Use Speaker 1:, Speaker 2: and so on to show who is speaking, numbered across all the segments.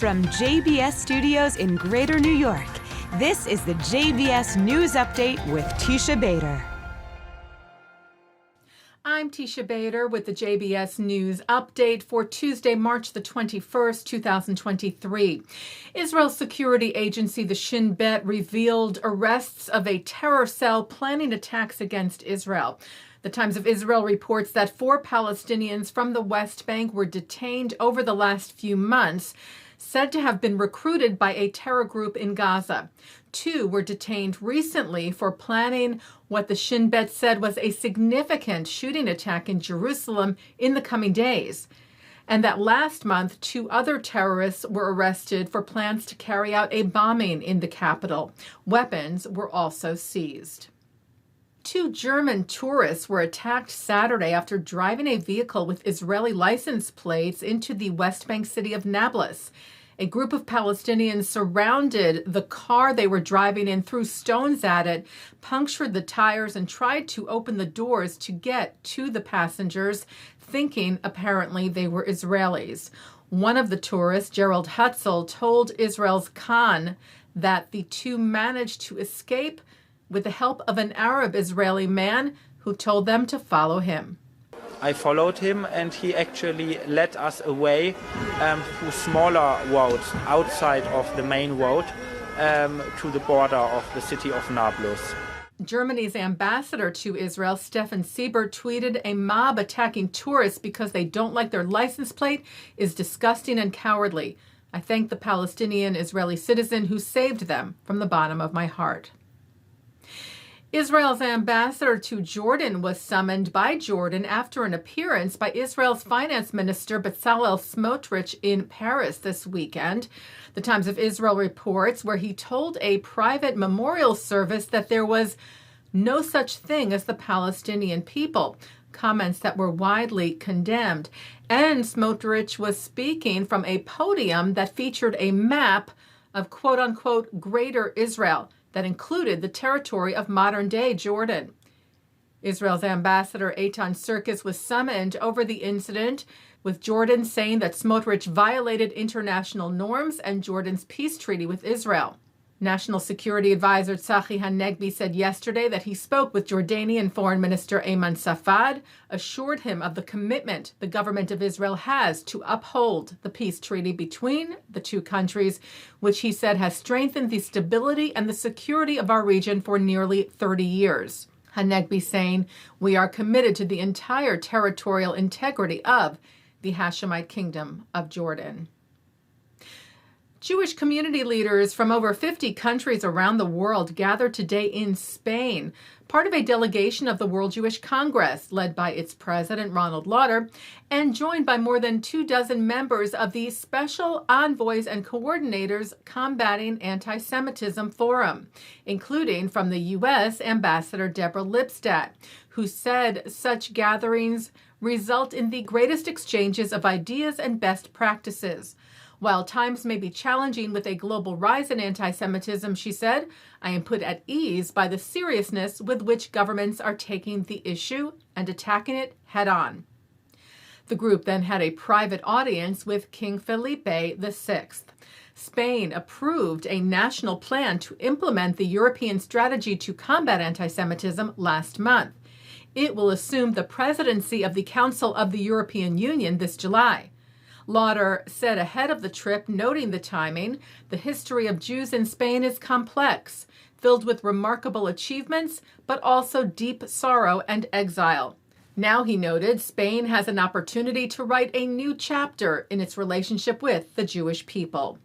Speaker 1: From JBS Studios in Greater New York, this is the JBS News Update with Teisha Bader.
Speaker 2: I'm Teisha Bader with the JBS News Update for Tuesday, March the 21st, 2023. Israel's security agency, the Shin Bet, revealed arrests of a terror cell planning attacks against Israel. The Times of Israel reports that 4 Palestinians from the West Bank were detained over the last few months, said to have been recruited by a terror group in Gaza. 2 were detained recently for planning what the Shin Bet said was a significant shooting attack in Jerusalem in the coming days. And that last month, 2 other terrorists were arrested for plans to carry out a bombing in the capital. Weapons were also seized. 2 German tourists were attacked Saturday after driving a vehicle with Israeli license plates into the West Bank city of Nablus. A group of Palestinians surrounded the car they were driving in, threw stones at it, punctured the tires, and tried to open the doors to get to the passengers, thinking apparently they were Israelis. One of the tourists, Gerald Hutzel, told Israel's Khan that the 2 managed to escape with the help of an Arab Israeli man who told them to follow him.
Speaker 3: I followed him and he actually led us away through smaller roads outside of the main road to the border of the city of Nablus.
Speaker 2: Germany's ambassador to Israel, Stefan Siebert, tweeted, "A mob attacking tourists because they don't like their license plate is disgusting and cowardly. I thank the Palestinian Israeli citizen who saved them from the bottom of my heart." Israel's ambassador to Jordan was summoned by Jordan after an appearance by Israel's finance minister Bezalel Smotrich in Paris this weekend. The Times of Israel reports where he told a private memorial service that there was no such thing as the Palestinian people, comments that were widely condemned. And Smotrich was speaking from a podium that featured a map of quote-unquote Greater Israel that included the territory of modern-day Jordan. Israel's ambassador Eitan Sirkis was summoned over the incident, with Jordan saying that Smotrich violated international norms and Jordan's peace treaty with Israel. National Security Advisor Tzachi Hanegbi said yesterday that he spoke with Jordanian Foreign Minister Ayman Safad, assured him of the commitment the government of Israel has to uphold the peace treaty between the 2 countries, which he said has strengthened the stability and the security of our region for nearly 30 years. Hanegbi saying, "We are committed to the entire territorial integrity of the Hashemite Kingdom of Jordan." Jewish community leaders from over 50 countries around the world gathered today in Spain, part of a delegation of the World Jewish Congress, led by its president, Ronald Lauder, and joined by more than 24 members of the Special Envoys and Coordinators Combating Anti-Semitism Forum, including from the U.S. Ambassador Deborah Lipstadt, who said such gatherings result in the greatest exchanges of ideas and best practices. While times may be challenging with a global rise in anti-Semitism, she said, "I am put at ease by the seriousness with which governments are taking the issue and attacking it head-on." The group then had a private audience with King Felipe VI. Spain approved a national plan to implement the European strategy to combat anti-Semitism last month. It will assume the presidency of the Council of the European Union this July. Lauder said ahead of the trip, noting the timing, "The history of Jews in Spain is complex, filled with remarkable achievements, but also deep sorrow and exile." Now, he noted, Spain has an opportunity to write a new chapter in its relationship with the Jewish people.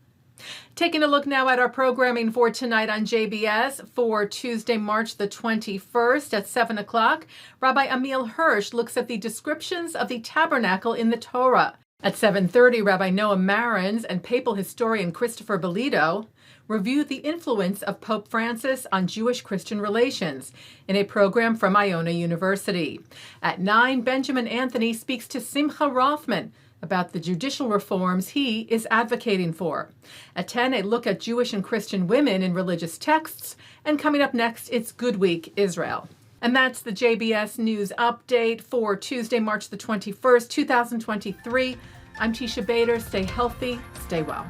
Speaker 2: Taking a look now at our programming for tonight on JBS for Tuesday, March the 21st at 7 o'clock, Rabbi Ammiel Hirsch looks at the descriptions of the tabernacle in the Torah. At 7:30, Rabbi Noam Marans and papal historian Christopher Bellitto review the influence of Pope Francis on Jewish-Christian relations in a program from Iona University. At 9, Benjamin Anthony speaks to Simcha Rothman about the judicial reforms he is advocating for. At 10, a look at Jewish and Christian women in religious texts. And coming up next, it's Good Week Israel. And that's the JBS News Update for Tuesday, March the 21st, 2023. I'm Teisha Bader. Stay healthy, stay well.